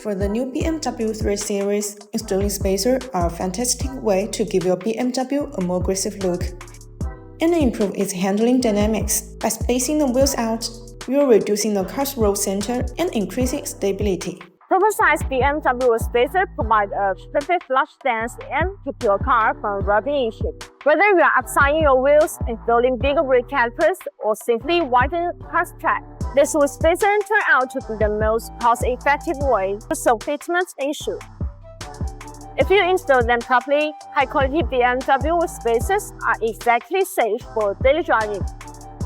For the new BMW 3 Series, installing spacers are a fantastic way to give your BMW a more aggressive look and improve its handling dynamics. By spacing the wheels out, you are reducing the car's roll center and increasing stability. Proper-sized BMW spacers provide a perfect flush stance and keep your car from rubbing each other. Whether you are upsizing your wheels, installing bigger brake calipers, or simply widening the car's track, this will spacer turn out to be the most cost-effective way to solve fitment issue. If you install them properly, high-quality BMW spacers are exactly safe for daily driving.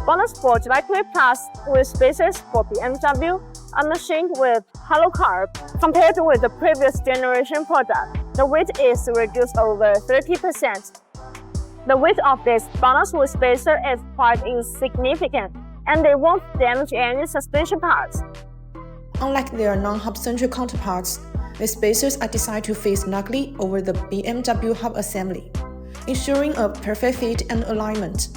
BONOSS Sport Lightweight Plus wheel spacers for BMW are machined with hollow carb. Compared with the previous generation product, the weight is reduced over 30%. The weight of this BONOSS wheel spacer is quite insignificant, and they won't damage any suspension parts. Unlike their non-hub central counterparts, these spacers are designed to fit snugly over the BMW hub assembly, ensuring a perfect fit and alignment,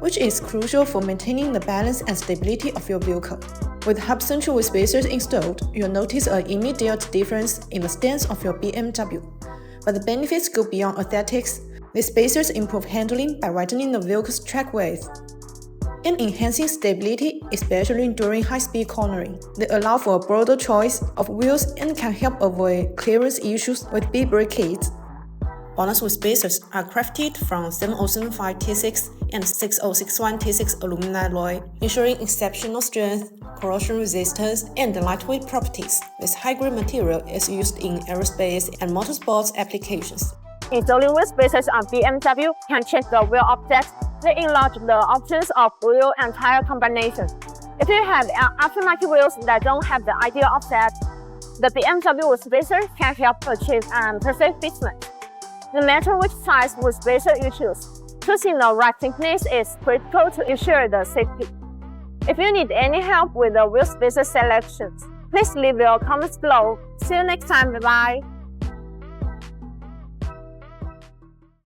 which is crucial for maintaining the balance and stability of your vehicle. With hub central spacers installed, you'll notice an immediate difference in the stance of your BMW. But the benefits go beyond aesthetics. These spacers improve handling by widening the vehicle's track width and enhancing stability, especially during high-speed cornering. They allow for a broader choice of wheels and can help avoid clearance issues with big brake kits. BONOSS wheel spacers are crafted from 7075-T6 and 6061-T6 aluminum alloy, ensuring exceptional strength, corrosion resistance, and lightweight properties. This high-grade material is used in aerospace and motorsports applications. Installing wheel spacers on BMW can change the wheel offset. They enlarge the options of wheel and tire combinations. If you have aftermarket wheels that don't have the ideal offset, the BMW wheel spacer can help achieve perfect fitment. No matter which size wheel spacer you choosing the right thickness is critical to ensure the safety. If you need any help with the wheel spacer selections, please leave your comments below. See you next time. Bye-bye.